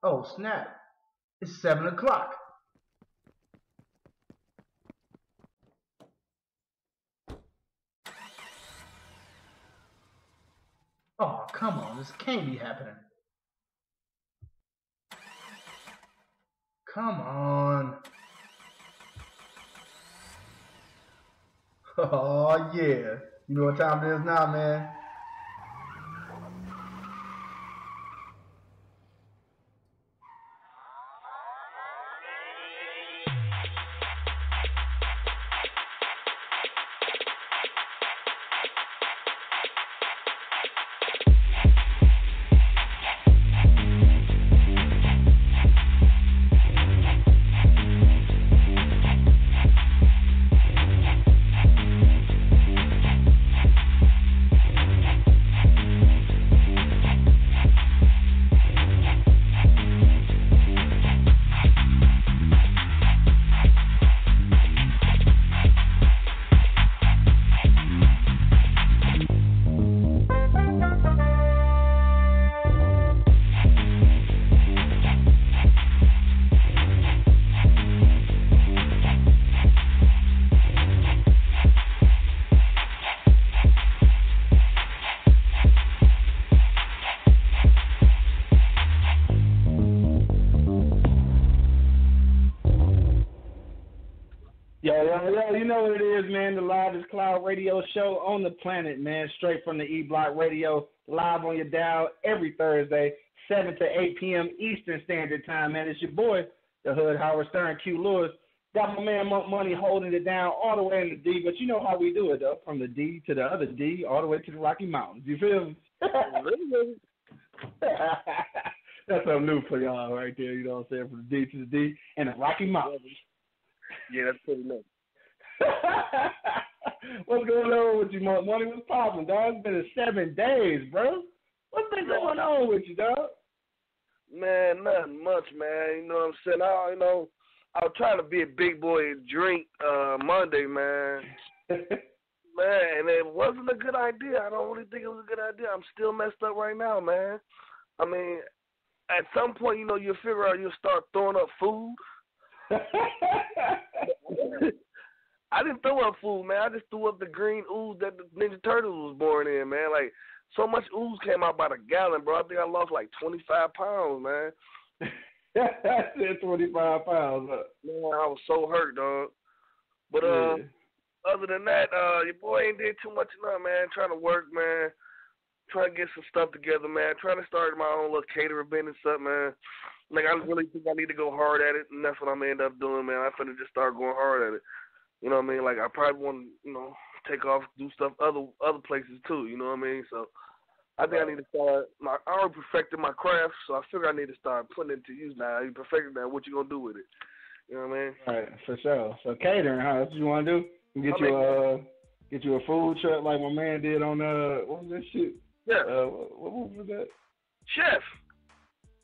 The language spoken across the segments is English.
Oh, snap. It's 7 o'clock. Oh, come on. This can't be happening. Come on. Oh, yeah. You know what time it is now, man? You know what it is, man. The largest cloud radio show on the planet, man. Straight from the E-Block Radio, live on your dial every Thursday, 7 to 8 p.m. Eastern Standard Time, man. It's your boy, the Hood Howard Stern, Q Lewis. Got my man Monk Money holding it down all the way in the D, but you know how we do it, though. From the D to the other D, all the way to the Rocky Mountains. You feel me? That's something new for y'all right there, you know what I'm saying? From the D to the D and the Rocky Mountains. Yeah, that's pretty nice. What's going on with you, Monk Money? What's poppin', dog? It's been 7 days, bro. What's been going on with you, dog? Man, nothing much, man. You know what I'm saying? I was trying to be a big boy and drink Monday, man. Man, and it wasn't a good idea. I don't really think it was a good idea. I'm still messed up right now, man. I mean, at some point, you figure out you'll start throwing up food. I didn't throw up food, man. I just threw up the green ooze that the Ninja Turtles was born in, man. Like, so much ooze came out by the gallon, bro. I think I lost like 25 pounds, man. 25 pounds. Man, I was so hurt, dog. But other than that, your boy ain't did too much enough, man. Trying to work, man. Trying to get some stuff together, man. Trying to start my own little catering business up, man. Like, I really think I need to go hard at it, and that's what I'm going to end up doing, man. I'm finna just start going hard at it. You know what I mean? Like, I probably want to, take off, do stuff other places too, you know what I mean? So, I think I need to start, I already perfected my craft, so I figure I need to start putting it to use now. You perfected that, what you going to do with it? You know what I mean? All right, for sure. So, catering, huh? That's what you want to do? Get you a food truck like my man did on, what was that shit? Yeah. What movie was that? Chef.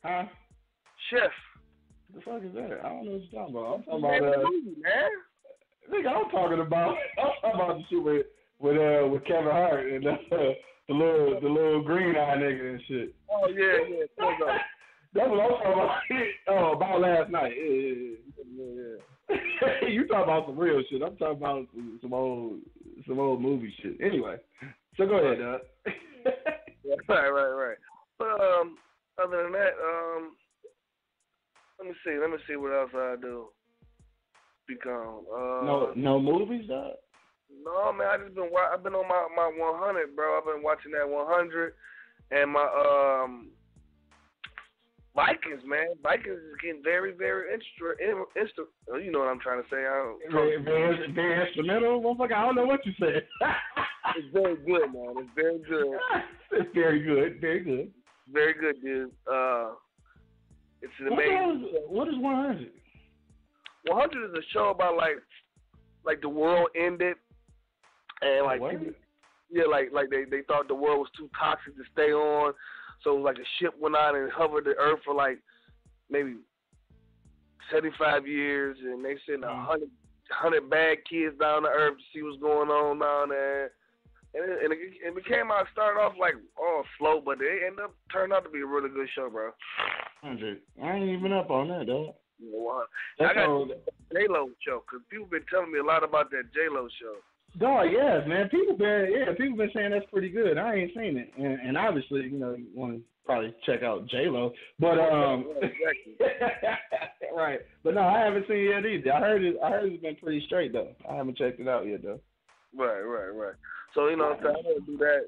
Huh? Chef. What the fuck is that? I don't know what you're talking about. I'm talking about movie, man. Nigga, I'm talking about the shit with Kevin Hart and the little green eye nigga and shit. Oh yeah. That's what I'm talking about. Oh, about last night. Yeah. You talking about some real shit. I'm talking about some old movie shit. Anyway, so go ahead, dog. Yeah, right. But other than that, let me see what else I do. Become no movies, dog. No, man. I've been on my 100, bro. I've been watching that 100 and my Vikings, man. Vikings is getting very, very interesting. You know what I'm trying to say. Very instrumental, motherfucker. I don't know what you said. It's very good, man. It's very good. It's very good. Very good. Very good, dude. It's an amazing. What is 100? 100 is a show about like the world ended, and like people, yeah, like they thought the world was too toxic to stay on, so it was like a ship went out and hovered the earth for like maybe 75 years, and they sent 100 bad kids down to earth to see what's going on down there. And it became, I started off like, slow, but it ended up turning out to be a really good show, bro. 100. I ain't even up on that, dog. Well, I got the J-Lo show, because people been telling me a lot about that J-Lo show. Dog, yes, man. People been saying that's pretty good. I ain't seen it, and obviously, you want to probably check out J-Lo, but Exactly. right. But no, I haven't seen it yet either. I heard it's been pretty straight though. I haven't checked it out yet though. Right. So I want to do that.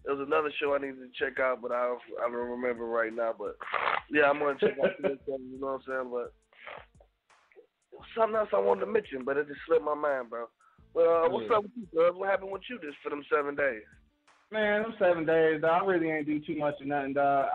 There was another show I needed to check out, but I don't remember right now. But yeah, I'm gonna check out this one. You know what I'm saying? But something else I wanted to mention, but it just slipped my mind, bro. Well, what's up with you, bro? What happened with you for them 7 days? Man, them 7 days, dog, I really ain't do too much of nothing, dog.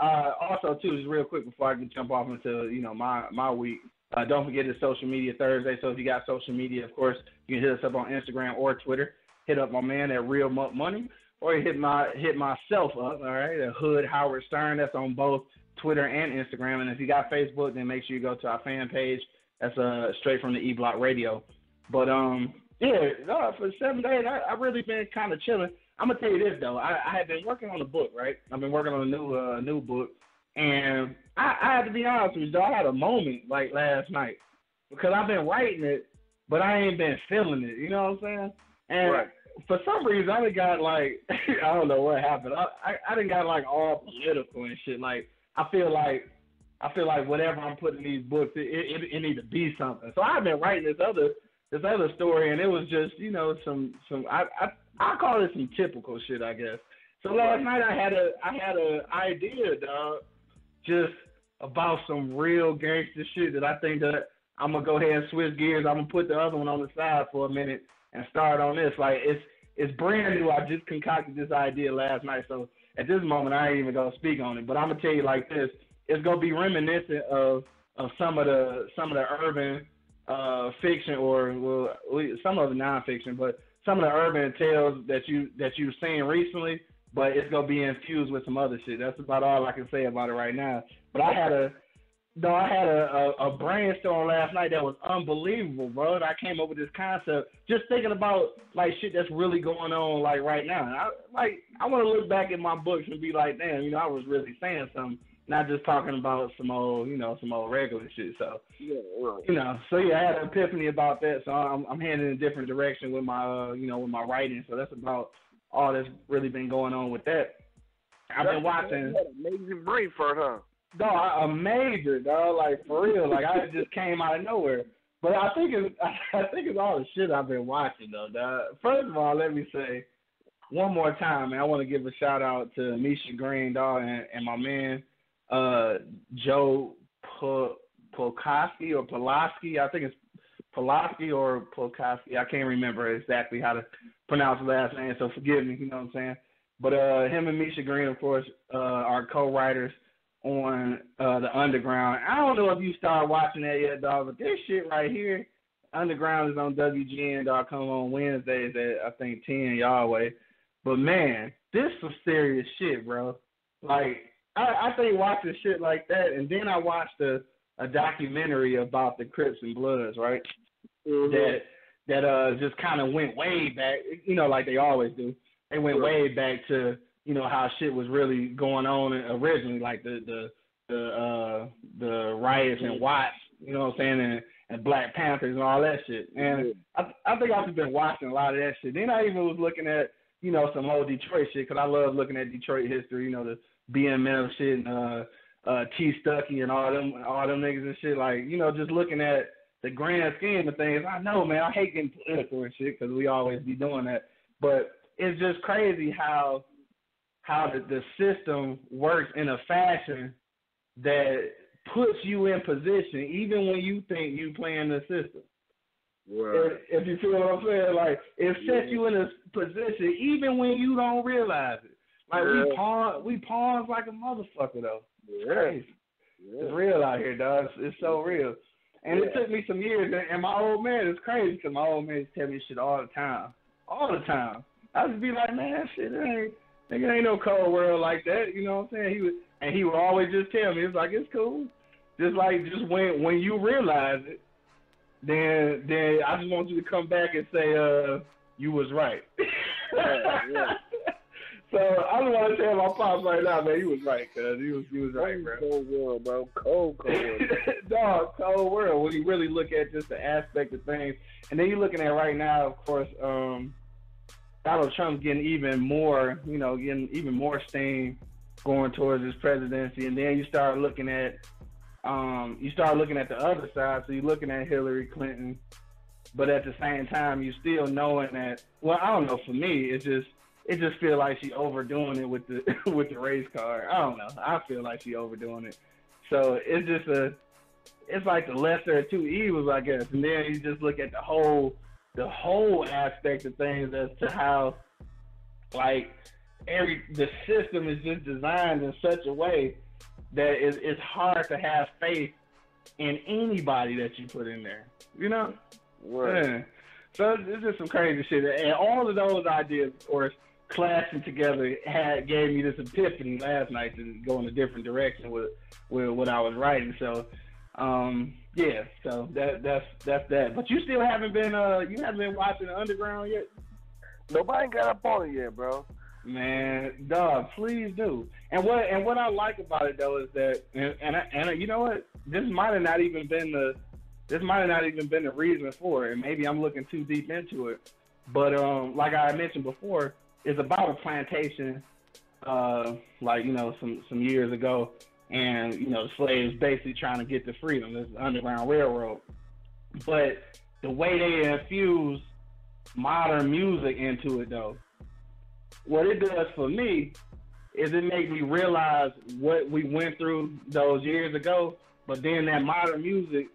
Also, too, just real quick before I can jump off into, my week, don't forget it's Social Media Thursday. So if you got social media, of course, you can hit us up on Instagram or Twitter. Hit up my man at Real Muck Money, or hit myself up, all right, at Hood Howard Stern. That's on both Twitter and Instagram. And if you got Facebook, then make sure you go to our fan page. That's straight from the E Block Radio. But yeah, no, for 7 days, I really been kind of chilling. I'm gonna tell you this though, I had been working on a book, right? I've been working on a new book, and I had to be honest with you, though, I had a moment like last night because I've been writing it, but I ain't been feeling it. You know what I'm saying? And right. For some reason, I done got like I don't know what happened. I done got like all political and shit. Like I feel like whatever I'm putting in these books, it need to be something. So I've been writing this other story, and it was just some I call it some typical shit, I guess. So last night I had a idea, dog, just about some real gangster shit that I think that I'm gonna go ahead and switch gears. I'm gonna put the other one on the side for a minute and start on this. Like it's brand new. I just concocted this idea last night, so at this moment I ain't even gonna speak on it. But I'm gonna tell you like this: it's gonna be reminiscent of some of the urban fiction, or some of the nonfiction, but some of the urban tales that you've seen recently, but it's gonna be infused with some other shit. That's about all I can say about it right now. But I had a brainstorm last night that was unbelievable, bro. And I came up with this concept just thinking about like shit that's really going on like right now. And I want to look back at my books and be like, damn, I was really saying something, not just talking about some old regular shit. So yeah, right. So yeah, I had an epiphany about that. So I'm heading in a different direction with my with my writing. So that's about all that's really been going on with that. I've been watching. Amazing brain fart, huh? Dog, a major, dog, like for real. Like I just came out of nowhere. But I think it's all the shit I've been watching though, dog. First of all, let me say one more time, man, I want to give a shout out to Misha Green, dog, and my man Joe Polkowski or Pulaski. I think it's Pulaski or Polkowski. I can't remember exactly how to pronounce the last name, so forgive me, you know what I'm saying? But him and Misha Green, of course, are co-writers on the Underground. I don't know if you started watching that yet, dog, but this shit right here, Underground is on WGN.com on Wednesdays at, I think, 10 y'all way. But, man, this is some serious shit, bro. Like, I think watching shit like that, and then I watched a documentary about the Crips and Bloods, right? Mm-hmm. That just kind of went way back, like they always do. They went way back to, how shit was really going on originally, like the riots and Watts, you know what I'm saying, and Black Panthers and all that shit. And I think I've been watching a lot of that shit. Then I even was looking at, some old Detroit shit, because I love looking at Detroit history, the BMF shit and T. Stuckey and all them niggas and shit. Like, just looking at the grand scheme of things. I know, man, I hate getting political and shit because we always be doing that. But it's just crazy how the system works in a fashion that puts you in position even when you think you playing the system. Right. If you feel what I'm saying, like it sets you in a position even when you don't realize it. Like we pawns like a motherfucker though. It's crazy. It's real out here, dog. It's so real. And it took me some years. And my old man is crazy because my old man tell me shit all the time. All the time. I just be like, man, shit, nigga ain't no cold world like that. You know what I'm saying? He would always just tell me, it's like, it's cool. Just when you realize it, then I just want you to come back and say, you was right. Yeah. So I don't want to tell my pops right now, man. He was right, cuz he was right, bro. Cold world, bro. Cold world. Dog, cold world. When you really look at just the aspect of things, and then you're looking at right now, of course, Donald Trump's getting even more steam going towards his presidency, and then you start looking at the other side. So you're looking at Hillary Clinton, but at the same time, you still knowing that. Well, I don't know. For me, it just feels like she overdoing it with the with the race card. I don't know. I feel like she overdoing it. So it's just it's like the lesser of two evils, I guess. And then you just look at the whole aspect of things as to how like the system is just designed in such a way that it's hard to have faith in anybody that you put in there. You know? Right. Yeah. So it's just some crazy shit. And all of those ideas, of course, clashing together gave me this epiphany last night to go in a different direction with what I was writing. So yeah, so that's that. But you still haven't been watching the Underground yet? Nobody got up on it yet, bro. Man, dog, please do. And what I like about it though is that and you know what? This might have not even been the reason for it. And maybe I'm looking too deep into it. But like I mentioned before, it's about a plantation, like, you know, some years ago, and, you know, the slaves basically trying to get to freedom. This Underground Railroad. But the way they infuse modern music into it, though, what it does for me is it makes me realize what we went through those years ago, but then that modern music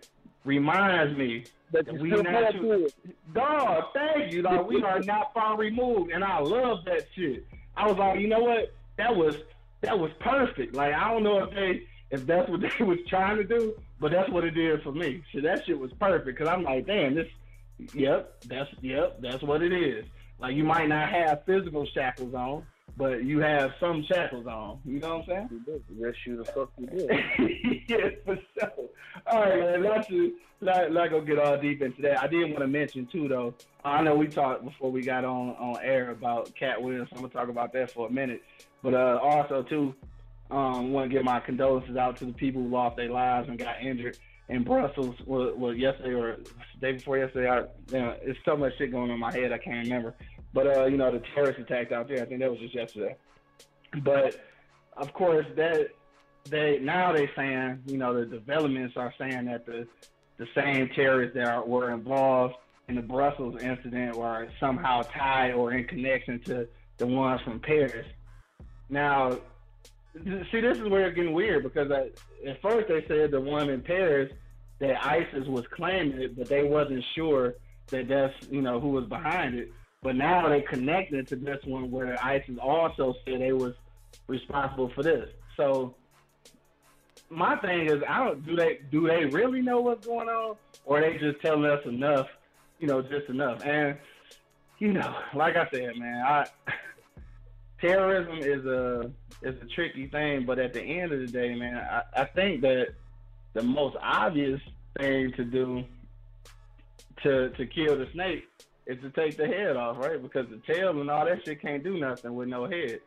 reminds me that we not dog, thank you, dog. We are not far removed, and I love that shit. I was like, you know what? That was perfect. Like, I don't know if that's what they was trying to do, but that's what it did for me. So that shit was perfect, because I'm like, damn, that's what it is. Like, you might not have physical shackles on, but you have some shackles on. You know what I'm saying? Yes, you the fuck you did. Yeah, for sure. All right, man. Not gonna get all deep into that. I did want to mention too, though. I know we talked before we got on air about Cat Williams. So I'm gonna talk about that for a minute. But also too, want to give my condolences out to the people who lost their lives and got injured in Brussels. Well, yesterday or the day before yesterday. It's so much shit going on in my head I can't remember. But you know, the terrorist attack out there, I think that was just yesterday. But of course, they saying, you know, the developments are saying that the same terrorists that were involved in the Brussels incident were somehow tied or in connection to the ones from Paris. Now, see, this is where it's getting weird, because at first they said the one in Paris that ISIS was claiming it, but they wasn't sure that that's, you know, who was behind it. But now they connected to this one where ISIS also said they was responsible for this. So my thing is, do they really know what's going on, or are they just telling us enough, you know, just enough? And you know, like I said, man, terrorism is a tricky thing, but at the end of the day, man, I think that the most obvious thing to do to kill the snake is to take the head off, right? Because the tail and all that shit can't do nothing with no head.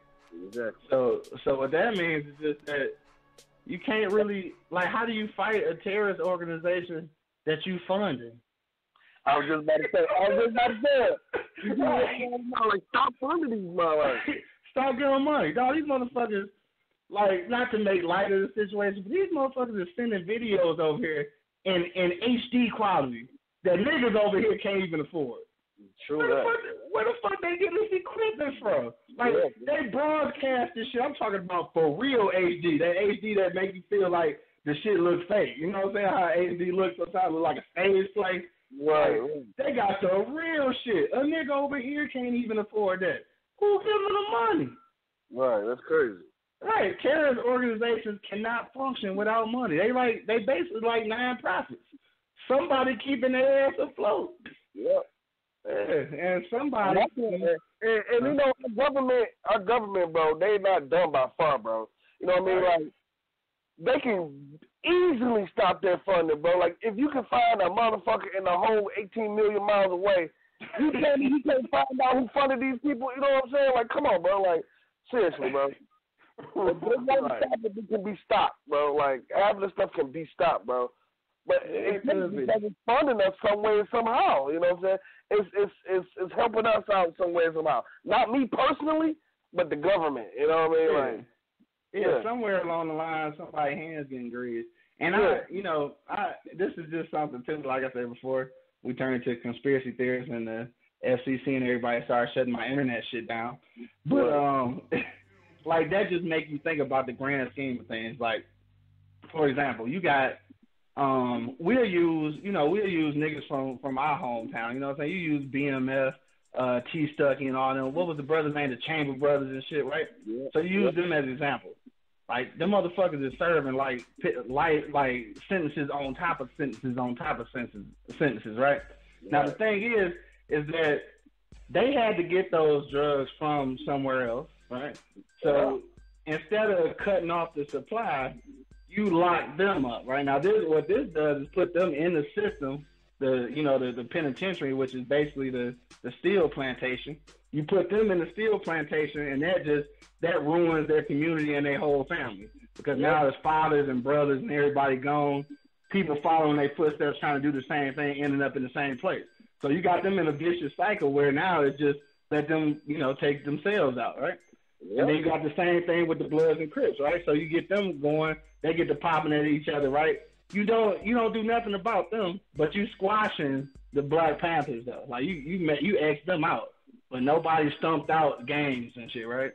Exactly. So what that means is just that you can't really, like, how do you fight a terrorist organization that you funding? I was just about to say it. Like, stop funding these motherfuckers. Stop giving money. Dog, these motherfuckers, like, not to make light of the situation, but these motherfuckers are sending videos over here in HD quality that niggas over here can't even afford. True. Where the fuck they get this equipment from? Like, they broadcast this shit. I'm talking about for real HD. That HD that makes you feel like the shit looks fake. You know what I'm saying? How HD looks sometimes look like a stage play. Right. Like, they got the real shit. A nigga over here can't even afford that. Who gives them the money? Right, that's crazy. Right, terrorist organizations cannot function without money. They basically like non-profits. Somebody keeping their ass afloat. Yep. Yeah, and somebody. And you know, our government, bro, they not dumb by far, bro. You know what I mean? Like, they can easily stop their funding, bro. Like, if you can find a motherfucker in the whole 18 million miles away, you can't find out who funded these people. You know what I'm saying? Like, come on, bro. Like, Seriously, bro. If they want to stop it, it can be stopped, bro. Like, half of the stuff can be stopped, bro. But it's because it's funding us some way, somehow. You know what I'm saying? It's helping us out some way, somehow. Not me personally, but the government. You know what I mean? Like, yeah, somewhere along the line, somebody's hands getting greased. And this is just something too. Like I said before, we turn into conspiracy theorists, and the FCC and everybody started shutting my internet shit down. But like that just makes you think about the grand scheme of things. Like, for example, you got we'll use niggas from our hometown. You know what I'm saying? You use BMF, T Stucky, and all them. What was the brother's name? The Chamber Brothers and shit, right? Yeah. So you use them as an example. Like, them motherfuckers is serving like sentences on top of sentences on top of sentences, right? Yeah. Now the thing is that they had to get those drugs from somewhere else, right? So instead of cutting off the supply, you lock them up, right? Now what this does is put them in the system, the penitentiary, which is basically the steel plantation. You put them in the steel plantation, and that ruins their community and their whole family, because now there's fathers and brothers and everybody gone. People following their footsteps, trying to do the same thing, ending up in the same place. So you got them in a vicious cycle where now it's just let them, take themselves out, right? Yep. And then you got the same thing with the Bloods and Crips, right? So you get them going, they get to popping at each other, right? You don't do nothing about them, but you squashing the Black Panthers though. Like you X them out, but nobody stumped out gangs and shit, right?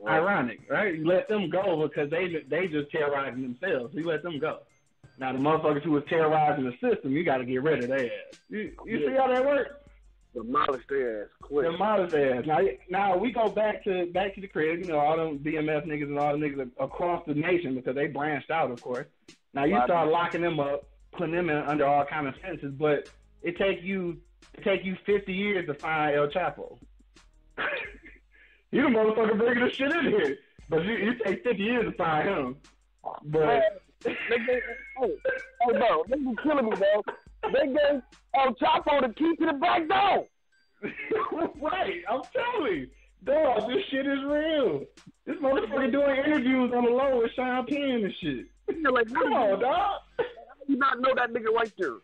Right. Ironic, right? You let them go because they just terrorizing themselves. You let them go. Now the motherfuckers who was terrorizing the system, you got to get rid of their ass. You see how that works? Demolish their ass quick. Demolish their ass. Now we go back to the crib. All them BMF niggas and all the niggas across the nation, because they branched out, of course. Now you start locking them up, putting them in under all kind of sentences, but it take you 50 years to find El Chapo. You the motherfucker bringing the shit in here, but you take 50 years to find him. But hey, bro, they be killing me, bro. They gave El Chapo the key to the back door. Right, I'm telling you. Dog, this shit is real. This motherfucker doing interviews on the low with Sean Penn and shit. Like, come on, dog. How do you not know that nigga right there?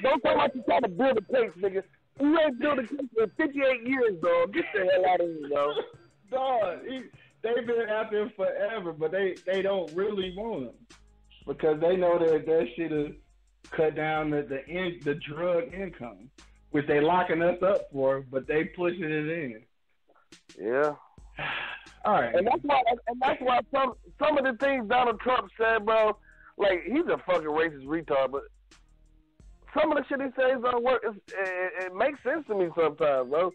Don't talk like you trying to build a case, nigga. You ain't built a case in 58 years, dog. Get the hell out of here, dog. Dog, they've been out there forever, but they don't really want him, because they know that shit is cut down the drug income, which they locking us up for, but they pushing it in. Yeah. All right. And that's why some of the things Donald Trump said, bro, like, he's a fucking racist retard, but some of the shit he says don't work. It makes sense to me sometimes, bro.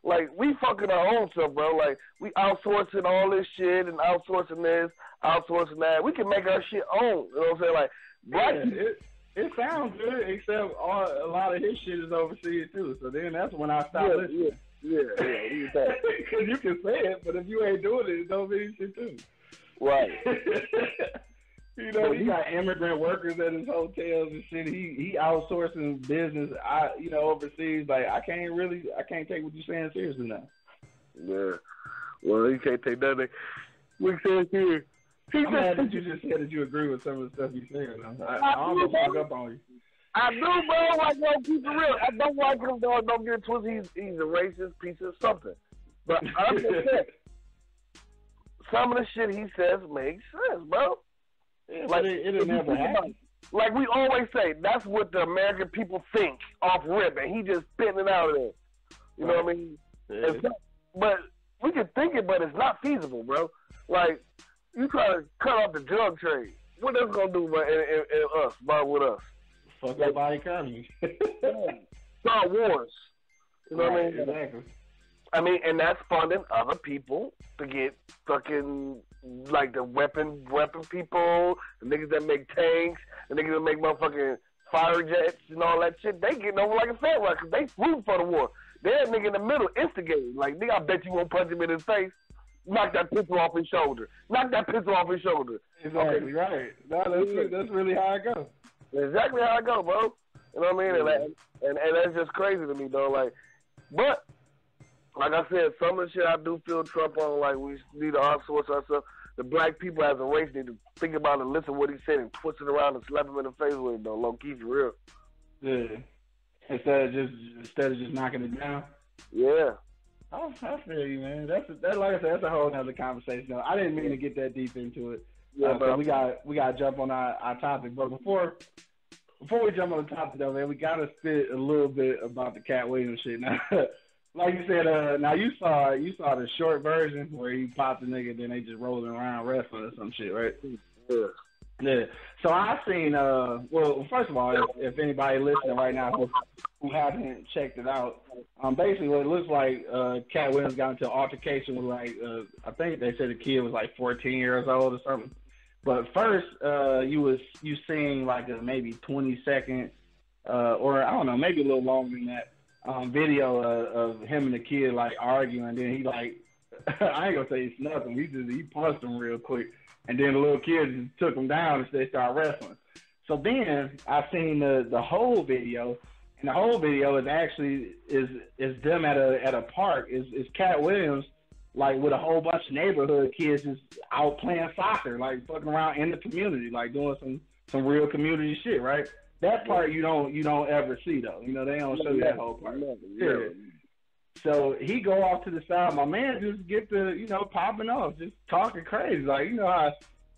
Like, we fucking our own stuff, bro. Like, we outsourcing all this shit and outsourcing this, outsourcing that. We can make our shit own. You know what I'm saying? Like, black it sounds good, except a lot of his shit is overseas too. So then that's when I stop listening. Yeah. Because you can say it, but if you ain't doing it, it don't mean shit too. Right. He got immigrant workers at his hotels and shit. He outsourcing business, overseas. Like, I can't take what you're saying seriously now. Yeah. Well, you can't take nothing. We said here. I'm mad that you just said that you agree with some of the stuff you said. I almost hung up on you. I do, bro. Like, yo, keep it real. I don't like him, though. Don't get it twisted. He's a racist piece of something. But I'm just saying, some of the shit he says makes sense, bro. Yeah, like, it never happened. Like we always say, that's what the American people think off rip, and he just spitting it out of there. You know what I mean? Yeah. But we can think it, but it's not feasible, bro. Like, you try to cut off the drug trade. What that's gonna do with us? Fuck up our economy. Start wars. You know what I mean? Exactly. I mean, and that's funding other people to get fucking, like, the weapon people, the niggas that make tanks, the niggas that make motherfucking fire jets and all that shit. They getting over like a fat rock because they rooting for the war. They're a nigga in the middle instigating. Like, nigga, I bet you won't punch him in his face. Knock that pistol off his shoulder. Exactly, okay. Right. No, that's really how it goes. Exactly how it go, bro. You know what I mean? And that's just crazy to me, though. Like, but like I said, some of the shit I do feel Trump on. Like we need to outsource ourselves. The black people as a race need to think about it and listen to what he said and twist it around and slap him in the face with it, though. Low key for real. Yeah. Instead of just knocking it down. Yeah. Oh, I feel you, man. That's like I said, that's a whole other conversation. Though. I didn't mean to get that deep into it. Yeah, but we got to jump on our topic. But before we jump on the topic, though, man, we got to spit a little bit about the Cat Williams shit. Now, like you said, now you saw the short version where he popped the nigga, then they just rolling around wrestling or some shit, right? Yeah. Yeah. So I seen. Well, first of all, if anybody listening right now who haven't checked it out, basically what it looks like, Cat Williams got into an altercation with I think they said the kid was like 14 years old or something. But first, you seeing like a maybe 20-second, or I don't know, maybe a little longer than that, video of him and the kid like arguing. And then he like, I ain't gonna say he snuck him. He punched him real quick. And then the little kid just took him down and they started wrestling. So then I seen the whole video, and the whole video is actually is them at a park. Is Cat Williams like with a whole bunch of neighborhood kids just out playing soccer, like fucking around in the community, like doing some real community shit, right? That part you don't ever see though. You know, they don't show you that whole part. Yeah. So he go off to the side. My man just get to, popping off, just talking crazy. Like, how,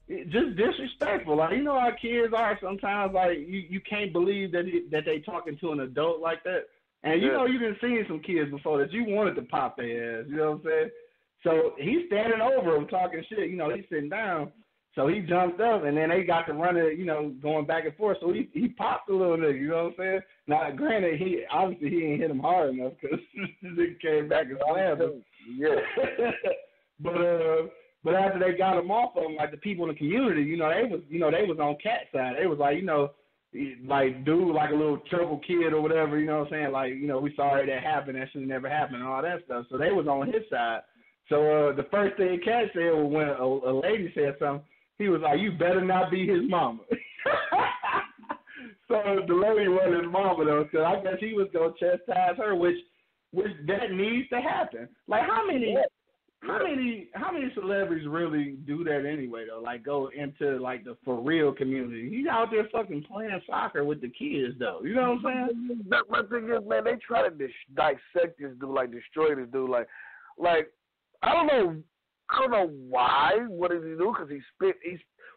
just disrespectful. Like, how kids are sometimes. Like, you can't believe that they talking to an adult like that. And, you done seen some kids before that you wanted to pop their ass. You know what I'm saying? So he's standing over him talking shit. He's sitting down. So he jumped up, and then they got to run it, going back and forth. So he popped the little nigga, you know what I'm saying? Now, granted, he ain't hit him hard enough because this nigga came back and slammed him. Yeah. But after they got him off of him, like the people in the community, they was on Cat's side. They was like, like dude, like a little trouble kid or whatever, you know what I'm saying? Like, we sorry that happened. That should never happen and all that stuff. So they was on his side. So the first thing Cat said was when a lady said something, he was like, "You better not be his mama." So the lady wasn't his mama though, so I guess he was gonna chastise her, which that needs to happen. Like how many celebrities really do that anyway though? Like go into like the for real community. He's out there fucking playing soccer with the kids though. You know what I'm saying? My thing is, man, they try to dissect this dude, like destroy this dude, like I don't know why. What did he do? Because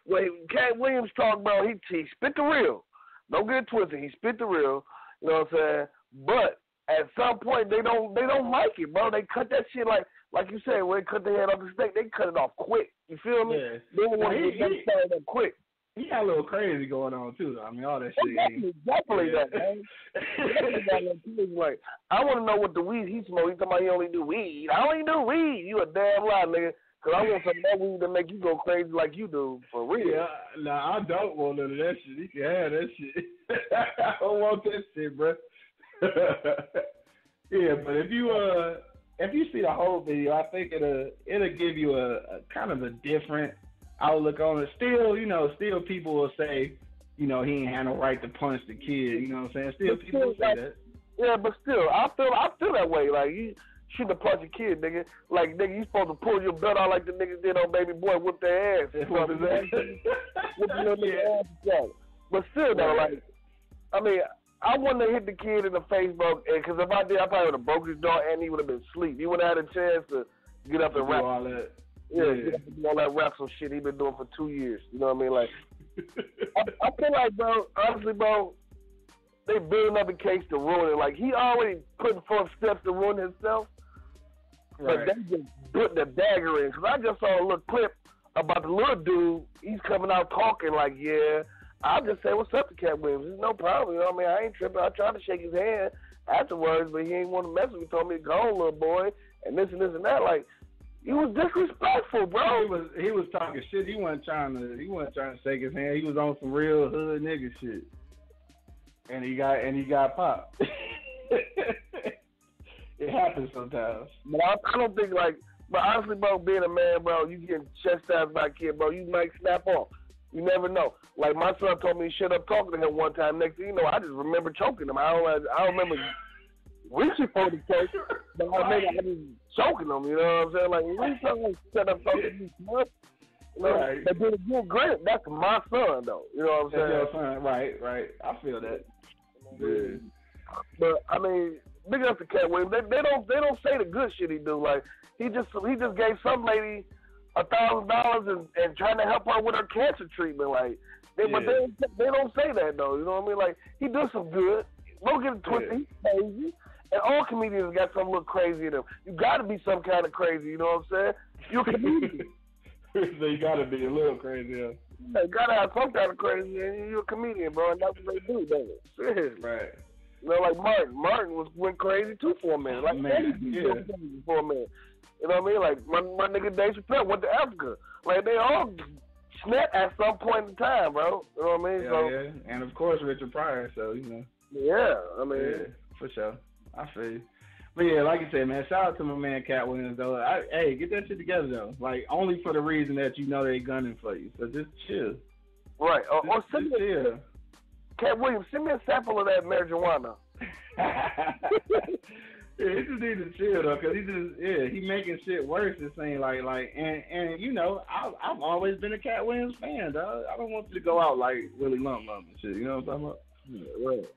when Cat Williams talked about, he spit the real. Don't get it twisted. He spit the real. You know what I'm saying? But at some point, they don't like it, bro. They cut that shit like you said, when they cut their head off the stake, they cut it off quick. You feel me? Yeah. They don't want to get started up quick. He got a little crazy going on too, though. I mean, all that shit. Definitely that, man. Like, I want to know what the weed he smoked. He talking about he only do weed. I only do weed. You a damn lie, nigga. Because I want some more weed to make you go crazy like you do, for real. Yeah, I don't want none of that shit. He can have that shit. I don't want that shit, bro. Yeah, but if you see the whole video, I think it'll give you a kind of a different outlook on it. Still people will say, he ain't had no right to punch the kid. You know what I'm saying? Still people will say that. Yeah, but still, I feel that way. Like you shouldn't have punched a kid, nigga. Like nigga, you supposed to pull your belt out like the niggas did on Baby Boy, whip their ass. Whip your nigga ass. But still though, like, I mean, I wouldn't have hit the kid in the face, bro. Because if I did, I probably would have broke his jaw and he would have been asleep. He would have had a chance to get up and rap. All that. Yeah, get up and do all that rap some shit he been doing for 2 years. You know what I mean? Like, I feel like, bro, honestly, bro, they building up a case to ruin it. Like, he already putting forth steps to ruin himself. Right. But they just put the dagger in. Because I just saw a little clip about the little dude. He's coming out talking like, yeah, I'll just say what's up to Cat Williams. There's no problem. You know what I mean? I ain't tripping. I tried to shake his hand afterwards, but he ain't want to mess with me. He told me to go on, little boy, and this and this and that. Like, he was disrespectful, bro. He was talking shit. He wasn't trying to shake his hand. He was on some real hood nigga shit. And he got popped. It happens sometimes. But I don't think but honestly, bro, being a man, bro, you get chastised by a kid, bro, you might snap off. You never know. Like my son told me to shut up talking to him one time. Next thing you know, I just remember choking him. I don't remember reaching for the cake, but I mean, I was choking them. You know what I'm saying? Like, we trying to set up something smart. You know, right. But then again, granted, that's my son, though. You know what I'm saying? That's your son. Right. I feel that. Yeah. But I mean, big up to Cat Williams. They don't say the good shit he do. Like he just gave some lady $1,000 and trying to help her with her cancer treatment. Like, but they don't say that though. You know what I mean? Like he does some good. Don't get it twisted. He's crazy. And all comedians got some little crazy in them. You got to be some kind of crazy. You know what I'm saying? You're a comedian. So you got to be a little crazy. Yeah. You got to have some kind of crazy, and you're a comedian, bro. And that's what they do, don't it? Seriously. Right. You know, like Martin. Martin went crazy too for a minute. Like for a minute. You know what I mean? Like my nigga Dave Chappelle went to Africa. Like they all snapped at some point in time, bro. You know what I mean? Yeah. And of course Richard Pryor. So you know. Yeah, I mean. Yeah, for sure. I feel you. But yeah, like you said, man, shout out to my man Cat Williams though. Hey, get that shit together though. Like only for the reason that you know they gunning for you. So just chill. Right. Or send me chill. Cat Williams, send me a sample of that marijuana. He just needs to chill though, cause he making shit worse. It seems like and you know I've always been a Cat Williams fan, dog. I don't want you to go out like Willie Lump and shit. You know what I'm talking about? Yeah, right.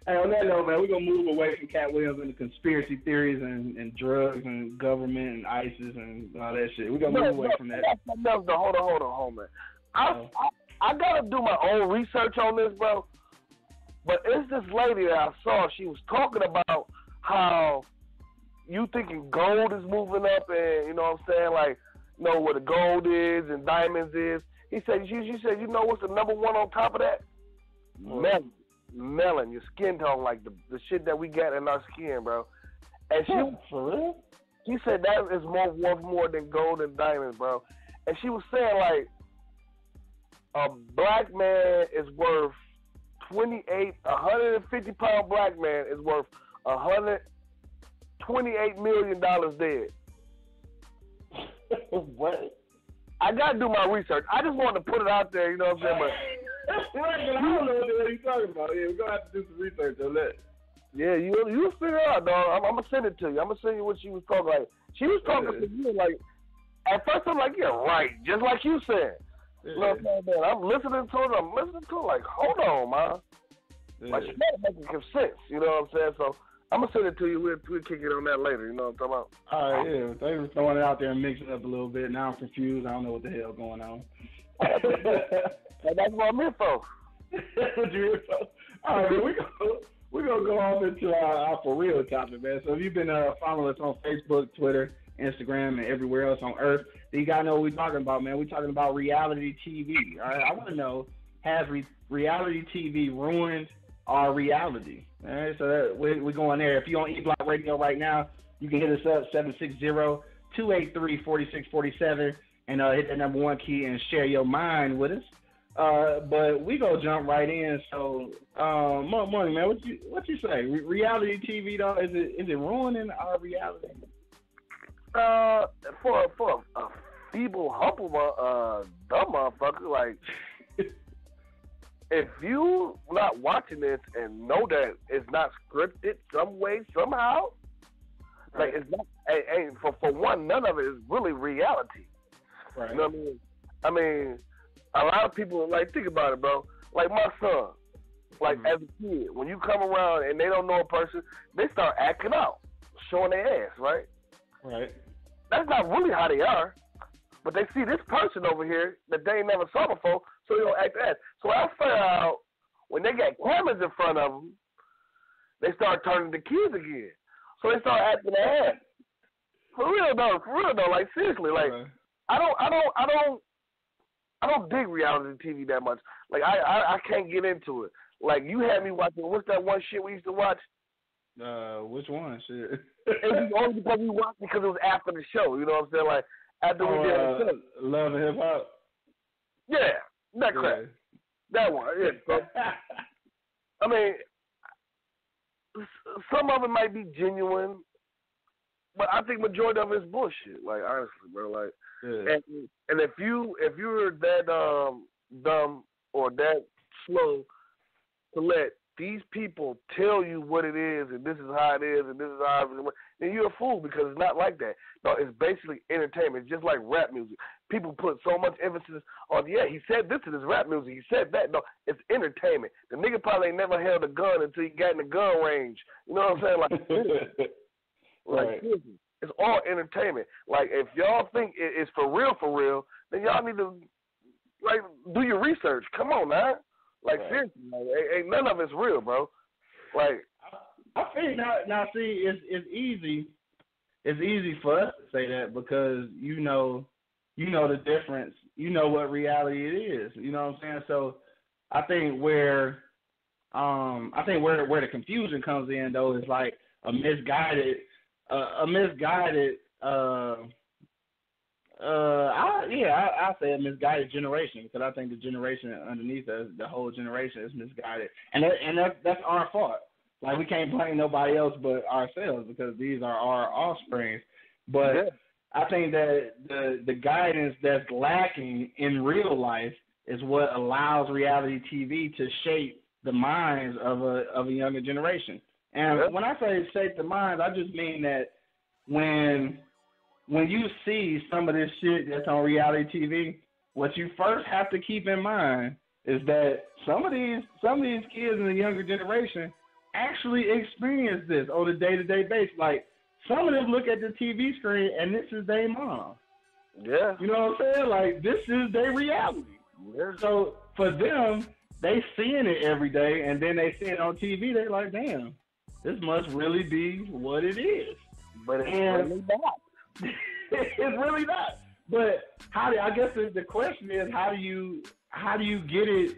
Hey, on that note, man, we're going to move away from Cat Williams and the conspiracy theories and drugs and government and ISIS and all that shit. We're going to move away from that. Hold on, man. I got to do my own research on this, bro. But it's this lady that I saw. She was talking about how you thinking gold is moving up and, you know what I'm saying, like, you know, where the gold is and diamonds is. She said, you know what's the number one on top of that? Melon, your skin tone, like the shit that we got in our skin, bro. And she said that is worth more than gold and diamonds, bro. And she was saying like a black man is worth 150-pound black man is worth $128 million dead. What? I gotta do my research. I just wanted to put it out there, you know what I'm saying? But right, but I don't know what you're talking about. Yeah, we're gonna have to do some research on that. Yeah, you'll figure it out, dog. I'm gonna send it to you. I'm gonna send you what she was talking like. She was talking to you like at first I'm like, yeah, right, just like you said. You know what I'm saying? I'm listening to it, like, hold on, man. Like she gotta make it sense, you know what I'm saying? So I'm gonna send it to you. We'll kick it on that later, you know what I'm talking about? All right, yeah. They were throwing it out there and mixing it up a little bit. Now I'm confused. I don't know what the hell going on. That's what I'm here for. What you here for? All right, we're gonna go on into our for real topic, man. So if you've been following us on Facebook, Twitter, Instagram, and everywhere else on Earth, then you gotta know what we're talking about, man. We're talking about reality TV. All right, I want to know, has reality TV ruined our reality? All right, so we're going there. If you're on E-Block Radio right now, you can hit us up 760-283-4647 and hit that number one key and share your mind with us. But we gonna jump right in. So, Money, man, what you say? Reality TV though, is it ruining our reality? For a feeble, humble, dumb motherfucker, like if you not watching this and know that it's not scripted some way, somehow, like it's not. And for one, none of it is really reality. Right. You know what I mean? A lot of people, like, think about it, bro. Like my son, like as a kid, when you come around and they don't know a person, they start acting out, showing their ass, right? Right. That's not really how they are, but they see this person over here that they ain't never saw before, so they don't act ass. So I found out when they got cameras in front of them, they start turning to kids again. So they start acting ass. For real though, like seriously, like I don't dig reality TV that much. Like I can't get into it. Like you had me watching. What's that one shit we used to watch? Which one? Shit. It was only because we watched it because it was after the show. You know what I'm saying? Like after we did the show. Love and Hip Hop. Yeah, that crap. Yeah. That one. Yeah. So, I mean, some of it might be genuine, but I think majority of it is bullshit. Like honestly, bro. Like. Yeah. And if you're that dumb or that slow to let these people tell you what it is, and this is how it is, and this is how it is, then you're a fool because it's not like that. No, it's basically entertainment. It's just like rap music. People put so much emphasis on, yeah, he said this in his rap music. He said that. No, it's entertainment. The nigga probably ain't never held a gun until he got in the gun range. You know what I'm saying? Like, it's all entertainment. Like, if y'all think it's for real, then y'all need to, like, do your research. Come on, man. Like, seriously, like, ain't none of it's real, bro. Like, I think now see, it's easy. It's easy for us to say that because you know the difference. You know what reality it is. You know what I'm saying? So I think where the confusion comes in though is like a misguided. I say a misguided generation because I think the generation underneath us, the whole generation, is misguided, and that's our fault. Like, we can't blame nobody else but ourselves because these are our offspring. But I think that the guidance that's lacking in real life is what allows reality TV to shape the minds of a younger generation. And when I say shape the minds, I just mean that when you see some of this shit that's on reality TV, what you first have to keep in mind is that some of these kids in the younger generation actually experience this on a day-to-day basis. Like, some of them look at the TV screen and this is their mom. Yeah. You know what I'm saying? Like, this is their reality. Yeah. So for them, they seeing it every day, and then they see it on TV. They're like, damn, this must really be what it is. But it's really not. It's really not. But I guess the question is, how do you get it?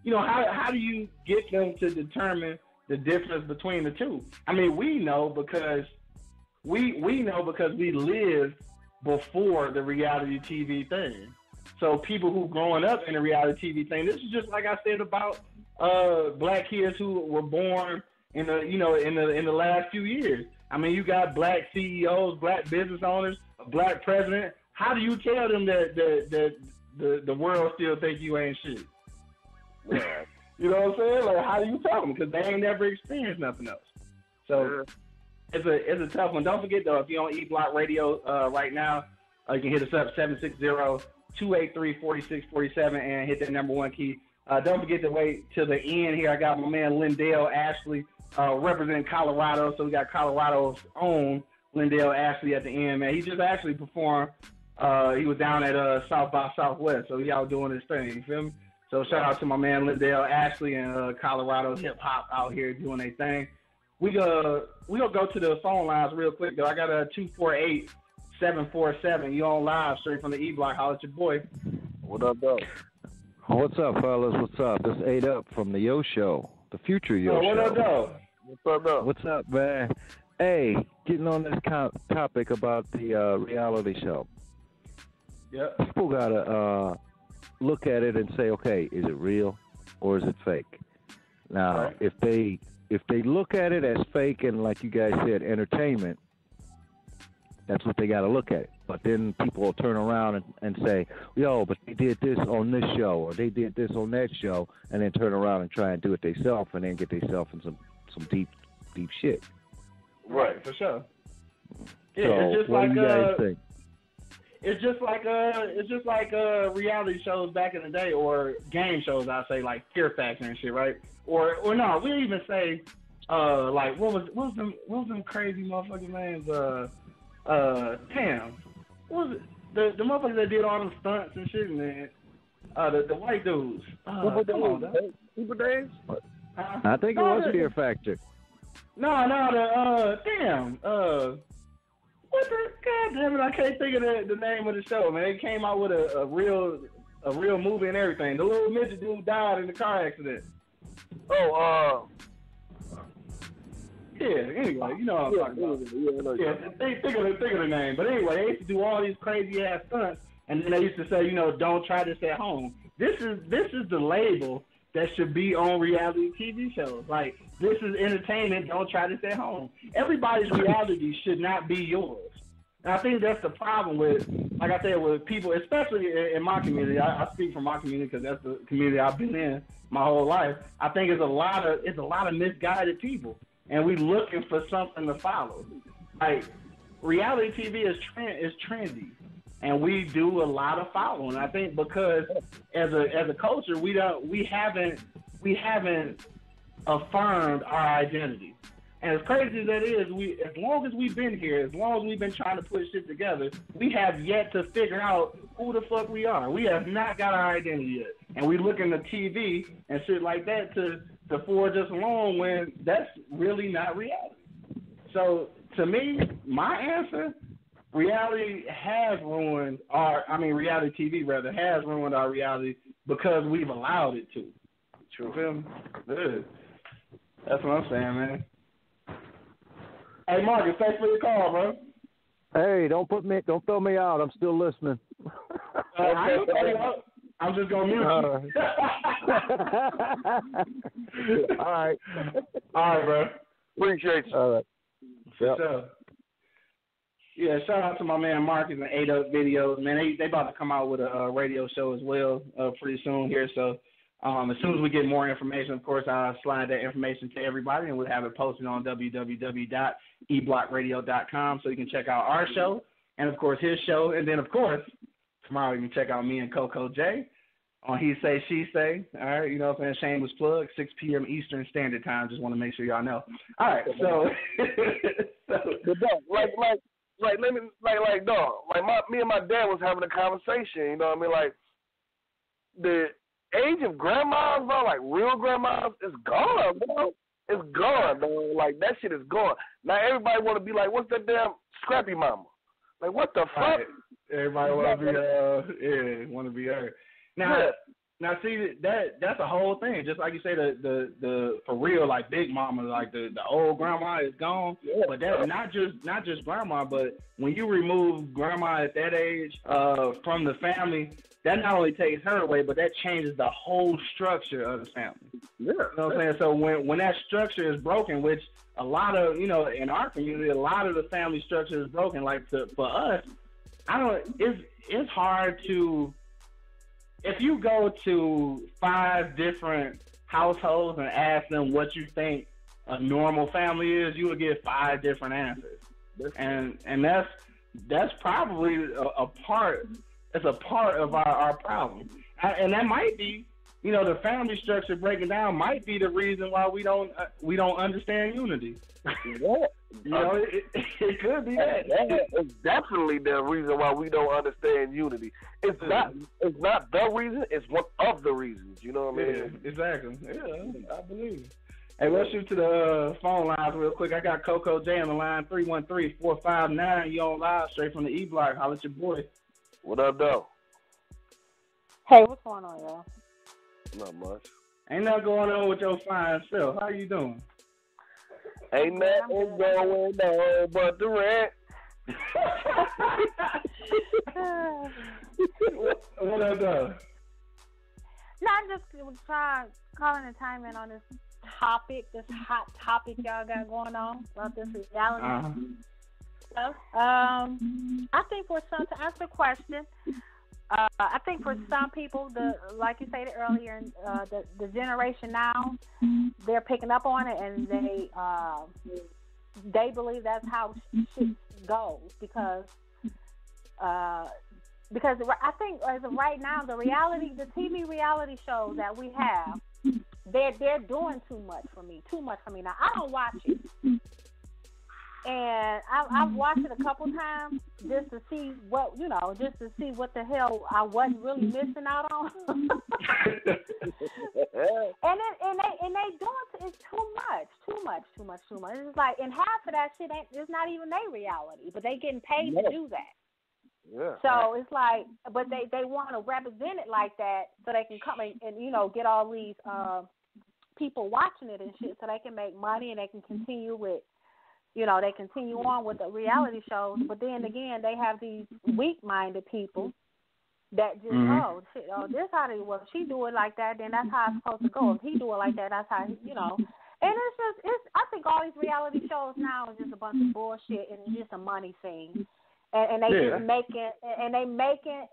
You know, how do you get them to determine the difference between the two? I mean, we know because we lived before the reality TV thing. So people who growing up in the reality TV thing, this is just like I said about black kids who were born in the last few years. I mean, you got black CEOs, black business owners, a black president. How do you tell them that the world still think you ain't shit? Yeah. You know what I'm saying? Like, how do you tell them? Because they ain't never experienced nothing else. So it's a tough one. Don't forget, though, if you're on E-Block Radio right now, you can hit us up, 760-283-4647, and hit that number one key. Don't forget to wait till the end here. I got my man Lindell Ashley representing Colorado. So we got Colorado's own Lindell Ashley at the end, man. He just actually performed. He was down at South by Southwest, so he out doing his thing. You feel me? So shout out to my man Lindell Ashley and Colorado's hip hop out here doing their thing. We gonna go to the phone lines real quick though. I got a 248-747. You on live straight from the E-Block. Holla at your boy. What up, though? What's up, fellas? What's up? This is 8 Up from the Yo Show, the future Yo Show. What up, though? What's up, though? What's up, man? Hey, getting on this topic about the reality show. Yep. People gotta look at it and say, okay, is it real or is it fake? Now, if they look at it as fake and, like you guys said, entertainment, that's what they got to look at. But then people will turn around and say, yo, but they did this on this show or they did this on that show, and then turn around and try and do it themselves and then get themselves in some deep shit. Right, for sure. Yeah, So it's just what like do you guys think? It's just like reality shows back in the day, or game shows. I say like Fear Factor and shit, right? Or no, we even say like what was them crazy motherfucking names? Damn, what was it? The motherfuckers that did all them stunts and shit, man. The white dudes. Super Days? I think it was Fear Factor. No, what the? God damn it! I can't think of the name of the show, man. It came out with a real movie and everything. The little midget dude died in the car accident. Yeah. Anyway, you know what I'm talking about. Think of the name. But anyway, they used to do all these crazy ass stunts, and then they used to say, don't try this at home. This is the label that should be on reality TV shows. Like, this is entertainment. Don't try this at home. Everybody's reality should not be yours. And I think that's the problem with, like I said, with people, especially in my community. I speak from my community because that's the community I've been in my whole life. I think it's a lot of misguided people, and we looking for something to follow. Like reality TV is trendy, and we do a lot of following. I think because as a culture, we haven't affirmed our identity. And as crazy as that is, as long as we've been here, as long as we've been trying to put shit together, we have yet to figure out who the fuck we are. We have not got our identity yet. And we look in the TV and shit like that to forge us along when that's really not reality. So to me, my answer, reality TV rather has ruined our reality because we've allowed it to. True. Feel me? Good. That's what I'm saying, man. Hey, Marcus, thanks for your call, bro. Hey, don't throw me out. I'm still listening. I ain't throw you out. I'm just gonna mute you. All right. All right, bro. Appreciate you. All right. Yep. So, yeah, shout out to my man Marcus and 8 Up Videos. Man, they about to come out with a radio show as well pretty soon here. So, as soon as we get more information, of course, I'll slide that information to everybody, and we'll have it posted on www.eblockradio.com so you can check out our show and, of course, his show. And then, of course, tomorrow you can check out me and Coco J on He Say, She Say. All right, you know what I'm saying? Shameless plug, 6 p.m. Eastern Standard Time. Just want to make sure y'all know. All right, so. Me and my dad was having a conversation, you know what I mean? Like, the age of grandmas, bro, like real grandmas, is gone, bro. It's gone, bro. Like, that shit is gone. Now everybody want to be like, what's that damn scrappy mama? Like, what the fuck? Right. Everybody want to be her. Now, see, that's a whole thing. Just like you say, the for real, like big mama, like the old grandma is gone. Yeah. But that's not just grandma, but when you remove grandma at that age from the family, that not only takes her away, but that changes the whole structure of the family. Yeah. You know what I'm saying? So when that structure is broken, which a lot of, in our community, a lot of the family structure is broken. Like for us, it's hard to, if you go to 5 different households and ask them what you think a normal family is, you will get 5 different answers. And that's probably a part. It's a part of our problem, and that might be, the family structure breaking down might be the reason why we don't understand unity. Yeah. It could be that. It's definitely the reason why we don't understand unity. It's not the reason. It's one of the reasons. You know what I mean? Yeah, exactly. Yeah, I believe. Hey, let's shoot to the phone lines real quick. I got Coco J on the line, 313-459. You on live straight from the E Block. Holla at your boy. What up, though? Hey, what's going on, y'all? Not much. Ain't nothing going on with your fine self. How you doing? Ain't nothing going on but the rent. What up, though? No, I'm just calling to chime in on this hot topic y'all got going on about this reality stuff. I think to answer the question, I think for some people, like you said earlier, the generation now, they're picking up on it, and they believe that's how shit goes because I think as of right now, the TV reality shows that we have, they're doing too much for me. Now I don't watch it. And I've watched it a couple times just to see what the hell I wasn't really missing out on. and they doing it's too much. It's like, and half of that shit it's not even their reality, but they getting paid to do that. Yeah. So it's like, but they want to represent it like that so they can come and get all these people watching it and shit, so they can make money and they can continue with. They continue on with the reality shows, but then again, they have these weak-minded people that just, this how they work. She do it like that, then that's how it's supposed to go. If he do it like that, that's how, And I think all these reality shows now is just a bunch of bullshit, and it's just a money thing. and they making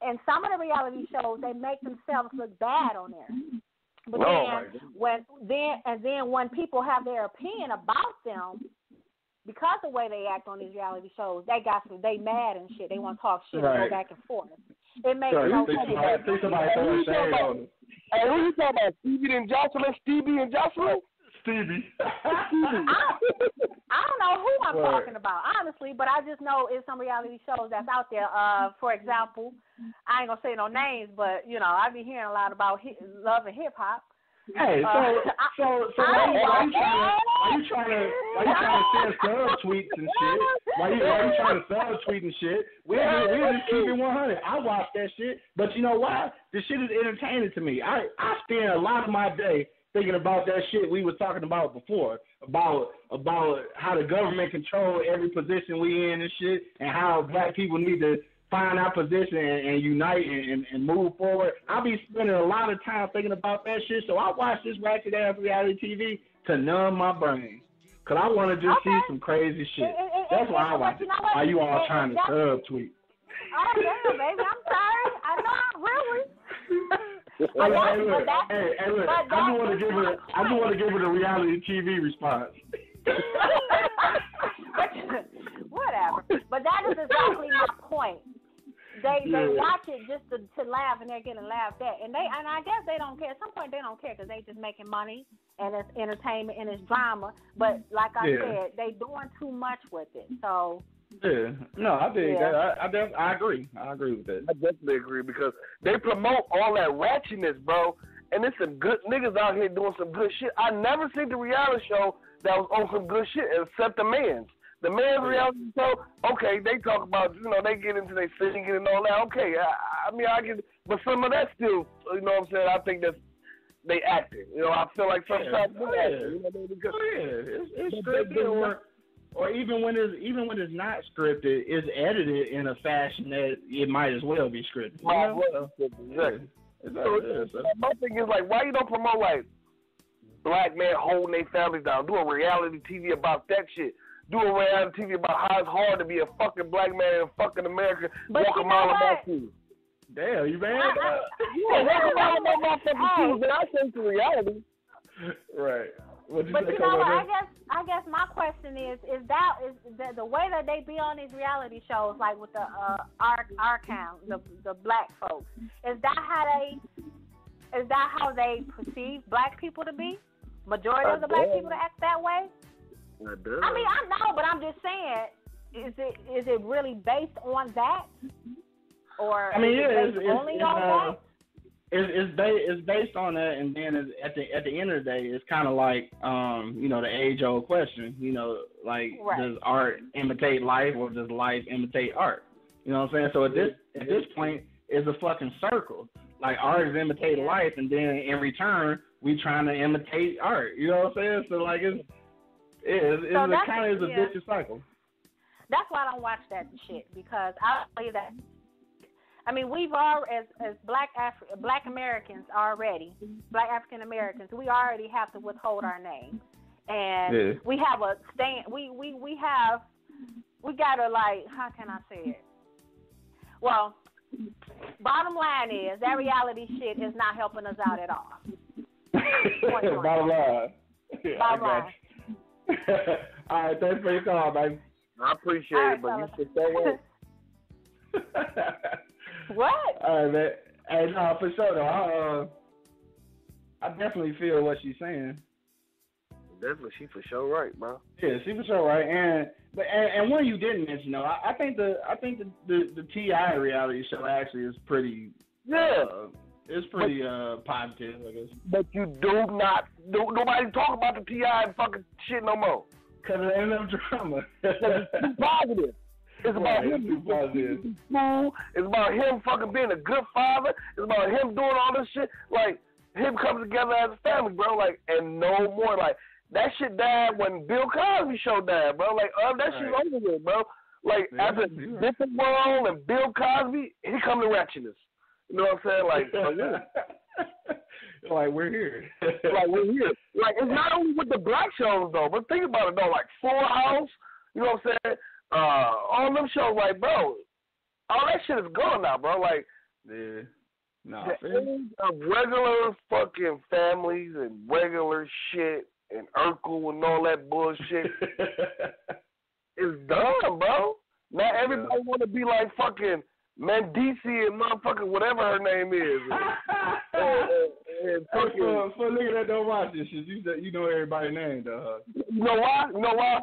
and some of the reality shows they make themselves look bad on there. But then when people have their opinion about them, because of the way they act on these reality shows, they mad and shit. They want to talk shit and go back and forth. It makes no sense. Hey, who you talking about? Stevie and Jocelyn? Stevie. I don't know who I'm talking about, honestly, but I just know it's some reality shows that's out there. For example, I ain't gonna say no names, but I be hearing a lot about love and hip hop. Hey, so why you trying to send subtweets and shit? Why you trying to subtweet and shit? We just keep it 100. I watch that shit, but you know why? This shit is entertaining to me. I spend a lot of my day thinking about that shit we was talking about before, about how the government control every position we in and shit, and how black people need to find our position and unite and move forward. I'll be spending a lot of time thinking about that shit, so I watch this ratchet ass reality TV to numb my brain. Because I want to just see some crazy shit. That's why I watch it. Why you all trying to subtweet? Oh, damn, baby, I'm sorry. I know I'm really. I just want to give it a reality TV response. Whatever. But that is exactly my point. They watch it just to laugh, and they're getting laughed at, and I guess they don't care. At some point, they don't care because they just making money and it's entertainment and it's drama. But like I said, they doing too much with it. So. Yeah, no, I think I agree. I agree with that. I definitely agree because they promote all that ratchetness, bro. And there's some good niggas out here doing some good shit. I never seen the reality show that was on some good shit except the Man's. The Man's reality show, okay, they talk about, they get into their singing and all that. Okay, I mean, I get, but some of that still, you know what I'm saying? I think that's they acting. I feel like sometimes they acting. It's scripted or even when it's not scripted, it's edited in a fashion that it might as well be scripted. Exactly. So my thing is like, why you don't promote like black men holding their families down? Do a reality TV about that shit. Do a reality TV about how it's hard to be a fucking black man in fucking America. Walk a mile about you. Damn, you mad? Walk a mile about my fucking shoes, but I say it's reality. Right. But you know what? I guess my question is the way that they be on these reality shows, like with the our count, the black folks, is that how they perceive black people to be? Majority of the black people to act that way? I mean, I know, but I'm just saying, is it really based on that, or I mean, is it only on that? It's based on that, and then at the end of the day, it's kind of like the age-old question. Does art imitate life, or does life imitate art? You know what I'm saying? So at this point, it's a fucking circle. Like art is imitating life, and then in return, we trying to imitate art. You know what I'm saying? So like it's kind of a vicious cycle. That's why I don't watch that shit, because I believe that. I mean, we've all, as black Americans already, black African Americans, we already have to withhold our name, and we have a stand. We gotta, like, how can I say it? Well, bottom line is that reality shit is not helping us out at all. Bottom line. Bottom line. All right, thanks for your call, baby. I appreciate it, but you should say it. What? All right, man. Hey, no, for sure, though. I definitely feel what she's saying. Definitely, she for sure right, bro. Yeah, she for sure right. And one you didn't mention, though, I think the T.I. reality show actually is pretty. It's pretty positive, I guess. But you nobody talk about the T.I. and fucking shit no more. Because there ain't no drama. It's positive. It's about him being cool. It's about him fucking being a good father. It's about him doing all this shit. Like, him coming together as a family, bro. Like, and no more. Like, that shit died when Bill Cosby show died, bro. Like, that shit's over with, bro. Like, after Different World and Bill Cosby, he come to ratchetness. You know what I'm saying? Like, like, we're here. Like, we're here. Like, it's not only with the black shows, though, but think about it, though. Like, Full House, you know what I'm saying? all them shows, like, bro, all that shit is gone now, bro. Like, Yeah. No, the age of regular fucking families and regular shit and Urkel and all that bullshit is done, bro. Now everybody want to be like fucking Mendici and motherfucking whatever her name is. and fucking, for nigga that don't watch this shit, you know everybody's name, though. You know why? You know why?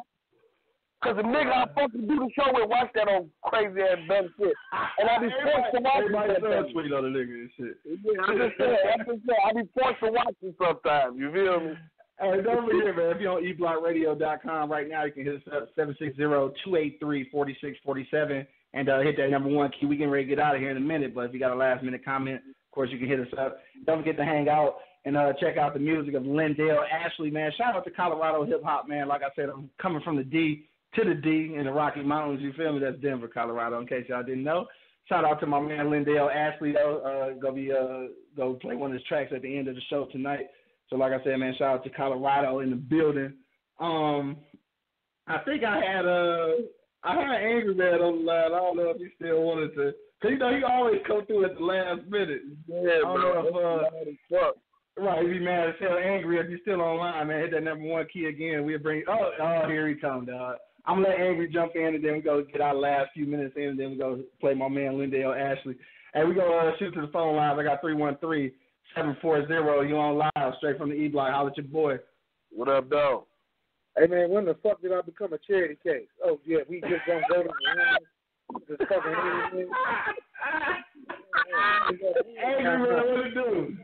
Because the nigga I fucking do the show with watch that on crazy ass dumb shit. And I be forced to watch it. Tweet on the nigga and shit. Yeah, I just said, I be forced to watch it sometimes. You feel me? Hey, don't forget, man, if you're on eblockradio.com right now, you can hit us up 760-283-4647 and hit that number 1 key. We getting ready to get out of here in a minute, but if you got a last minute comment, of course, you can hit us up. Don't forget to hang out and check out the music of Lindell Ashley, man. Shout out to Colorado hip hop, man. Like I said, I'm coming from the D to the D in the Rocky Mountains. You feel me? That's Denver, Colorado, in case y'all didn't know. Shout out to my man Lindell Ashley, though. Go play one of his tracks at the end of the show tonight. So like I said, man, shout out to Colorado in the building. I think I had Angry Man on the line. I don't know if he still wanted to, cause you know he always come through at the last minute. Yeah, right, he'd be mad as hell, angry if you're still online, man. Hit that number 1 key again. We'll bring. Oh, here he comes, dog. I'm gonna let Angry jump in, and then we go get our last few minutes in, and then we go play my man Lindell Ashley. And we go shoot to the phone lines. I got 313-740. You on live straight from the E Block. Holla at your boy. What up, dog? Hey, man, when the fuck did I become a charity case? Oh, yeah, we just gonna go to the fucking Angry Man, what it do?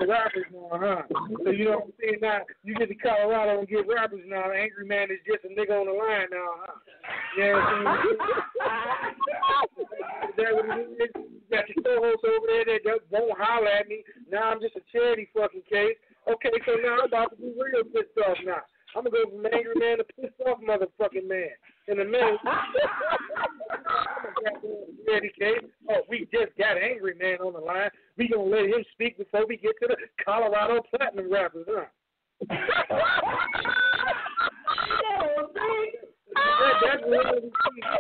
Rappers now, huh? So you know what I'm saying? Now, you get to Colorado and get rappers now. Angry Man is just a nigga on the line now, huh? Yeah, is that what it is? You got your co-hosts over there that won't holler at me. Now I'm just a charity fucking case. Okay, so now I'm about to be real pissed off now. I'm going to go from angry man to pissed off motherfucking man. In a minute. Oh, we just got angry man on the line. We going to let him speak before we get to the Colorado Platinum rappers, huh? That's reality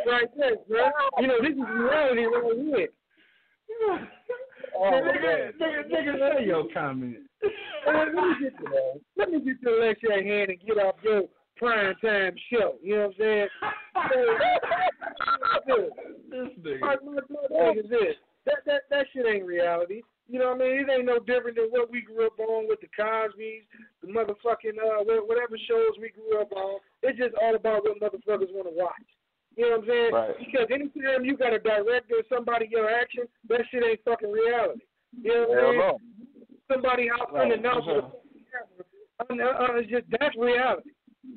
right there, bro. You know, this is reality right here. Nigga, say your comment. Let me get to let your hand and get off your prime time show. You know what I'm saying? This nigga. My thing is this. That shit ain't reality. You know what I mean? It ain't no different than what we grew up on with the Cosby's, the motherfucking whatever shows we grew up on. It's just all about what motherfuckers want to watch. You know what I'm saying? Right. Because anytime you got a director or somebody your action, that shit ain't fucking reality. You know what I mean? Somebody out unannounced with a camera. That's reality.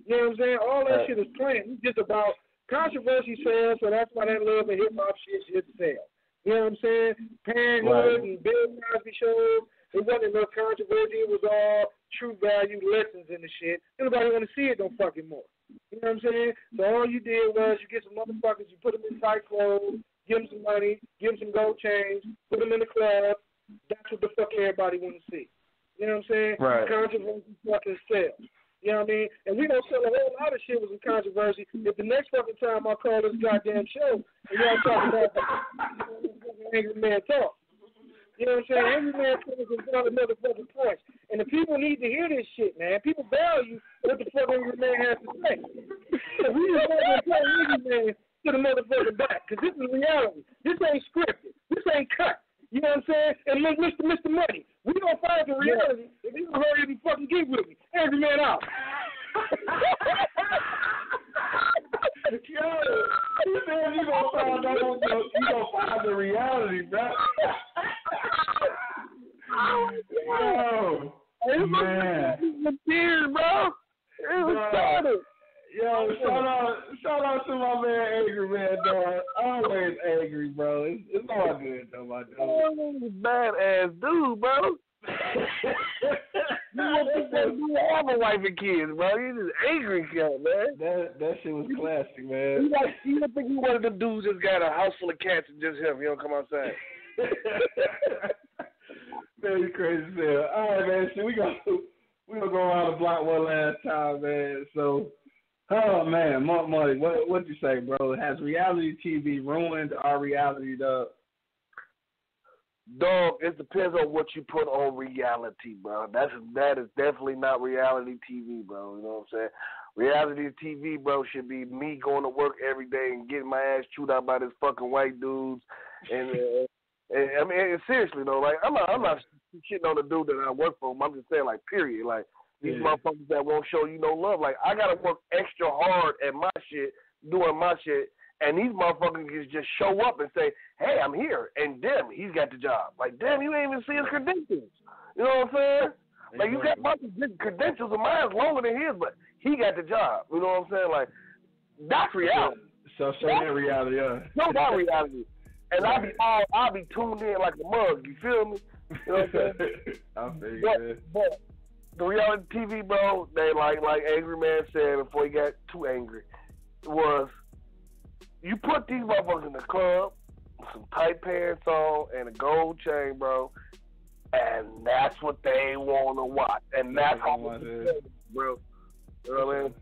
You know what I'm saying? All that shit is planned. It's just about controversy sales, so that's why that love and hip hop shit sell. You know what I'm saying? Parenthood and Bill Cosby shows, it wasn't no controversy. It was all true value lessons in the shit. Anybody want to see it, don't fucking more. You know what I'm saying? So all you did was you get some motherfuckers, you put them in tight clothes, give them some money, give them some gold chains, put them in the club. That's what the fuck everybody want to see. You know what I'm saying? Right. Controversy fucking sell. You know what I mean? And we gonna sell a whole lot of shit with some controversy. If the next fucking time I call this goddamn show and y'all talking about angry man talk. You know what I'm saying? Angry man talk is about another fucking point. And the people need to hear this shit, man. People value what the fuck angry man has to say. So we just want to tell angry man to the motherfucking back, because this is reality. This ain't scripted. This ain't cut. You know what I'm saying? And Mr. Money, we gonna find the reality. If you don't hurry up and fucking get with me, angry man out. Yo, you said you gonna find the reality, bro. Yo, man. Tears, bro. It was started. Yo, shout out to my man Angry Man, dog. Always angry, bro. It's all good though, my dog. Oh, badass dude, bro. You have a wife and kids, bro. You just angry cat, man. That shit was classic, man. You don't think you one of them dudes just got a house full of cats and just him? You don't come outside. Man, you crazy as hell. All right, man. So we gonna go around the block one last time, man. So Oh man, Mark Money, what'd you say, bro? Has reality TV ruined our reality, dog? Dog, it depends on what you put on reality, bro. That is definitely not reality TV, bro. You know what I'm saying? Reality TV, bro, should be me going to work every day and getting my ass chewed out by this fucking white dudes. And I mean, seriously though, like I'm not shitting on the dude that I work for. I'm just saying, like, period. Like these motherfuckers that won't show you no love. Like I gotta work extra hard at my shit, doing my shit. And these motherfuckers can just show up and say, hey, I'm here. And damn, he's got the job. Like, damn, you ain't even see his credentials. You know what I'm saying? Like, you got my credentials of mine longer than his, but he got the job. You know what I'm saying? Like, that's reality. So show that reality, Show that reality. And I'll be tuned in like a mug. You feel me? You know what I'm saying? I feel you, but the reality TV, bro, they like Angry Man said before he got too angry, was you put these motherfuckers in the club with some tight pants on and a gold chain, bro, and that's what they want to watch. And that's how it's bro. You know what I mean?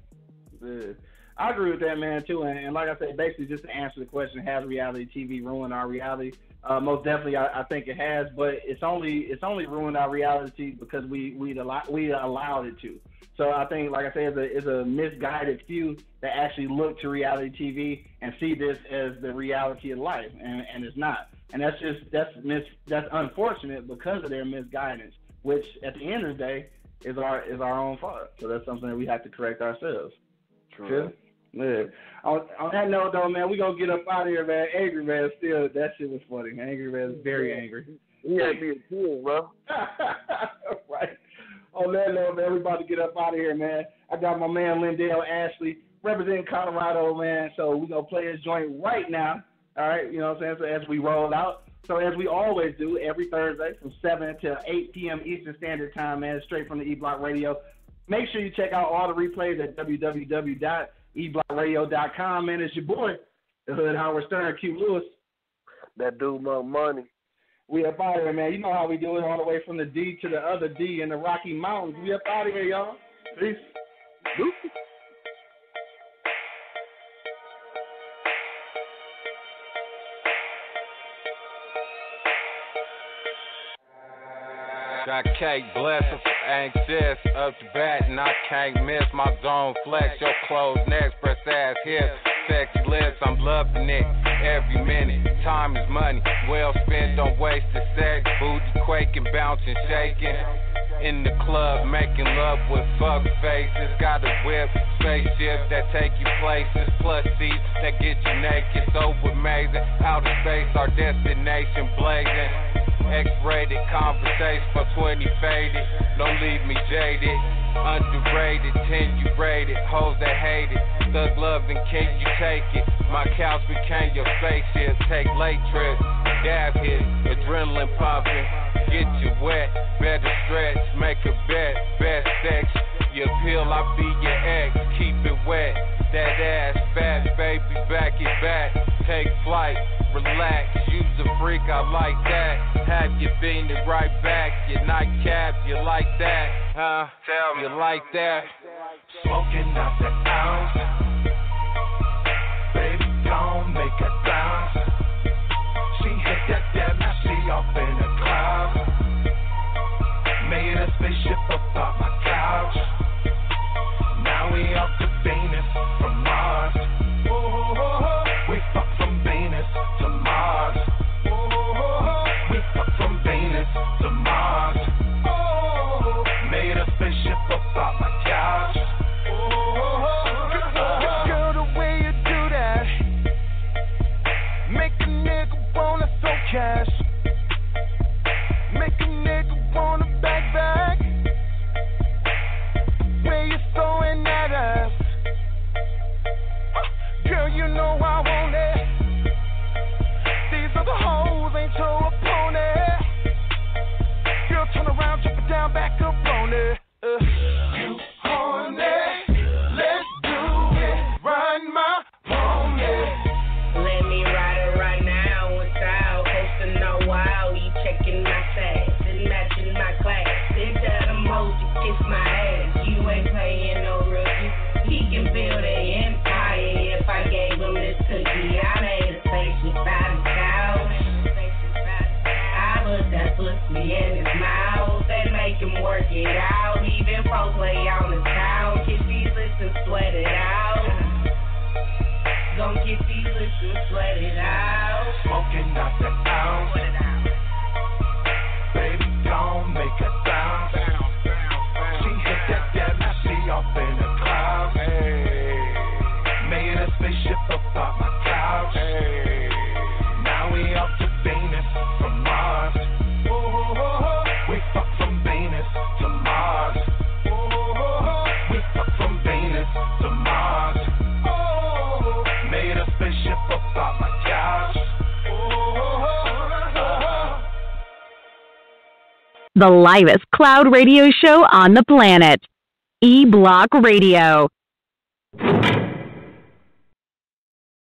Yeah. I agree with that, man, too. And like I said, basically just to answer the question, has reality TV ruined our reality? Most definitely, I think it has, but it's only ruined our reality because we allowed it to. So I think, like I said, it's a misguided few that actually look to reality TV and see this as the reality of life, and it's not. And that's unfortunate because of their misguidance, which at the end of the day is our own fault. So that's something that we have to correct ourselves. True. Yeah. On that note, though, man, we gonna get up out of here, man. Angry Man, still, that shit was funny. Angry Man is very angry. He had me a kid, bro. Right. On that note, man, we about to get up out of here, man. I got my man Lindell Ashley representing Colorado, man. So we gonna play his joint right now. All right, you know what I'm saying? So as we roll out. So as we always do, every Thursday from 7 to 8 p.m. Eastern Standard Time, man, straight from the E-Block Radio. Make sure you check out all the replays at www.eblockradio.com, man. It's your boy, the Hood Howard Stern, Q Lewis. That dude, my money. We up out of here, man. You know how we do it, all the way from the D to the other D in the Rocky Mountains. We up out of here, y'all. Peace. Got cake, blessed, anxious, up to bat, and I can't miss my zone flex. Your clothes next, press ass hips, sexy lips, I'm loving it every minute. Time is money, well spent, don't waste the sex. Booty quaking, bouncing, shaking. In the club, making love with fuck faces. Got a whip, spaceship that take you places. Plus seats that get you naked, so amazing. Outer space, our destination blazing. X-rated conversation for 20 faded. Don't leave me jaded. Underrated, 10 you rated. Hoes that hate it. Thug love and can you take it? My couch became your spaceship. Take late trips, dab hit, adrenaline popping. Get you wet, better stretch, make a bet, best sex. You appeal, I be your ex, keep it wet. That ass fat, baby, back it back. Take flight, relax, use a freak, I like that. Have you been it right back, your nightcap, you like that, huh? Tell me, you like that? Smoking out the ounce, baby, gon' make a bounce. She hit that damn, now she off in the clouds. Made a spaceship up on my couch. Now we off to Venus from Mars. We fuck from Venus to Mars. We fuck from Venus to Mars. Made a spaceship up on my couch. Girl, the way you do that, make a nigga wanna throw cash. Make a nigga wanna back. Where you throwing that ass? Girl, you know I want it. These other hoes ain't your opponent. Girl, turn around, jump it down, back up on it. You on it? Let's do it. Run my pony. Let me ride it right now without posting no Me and his mouth, they make him work it out. Even folks lay on his town. Get these lips and sweat it out. Gon' get these lips and sweat it out. Smoking out the ounce. Baby, gon' make a sound. She hit that now she off in the clouds. Made a spaceship up off my couch. Now we off to Venus from Mars. We fuck from Venus to Mars. We fuck from Venus to Mars. Made a spaceship up off my couch. The livest cloud radio show on the planet. E-Block Radio.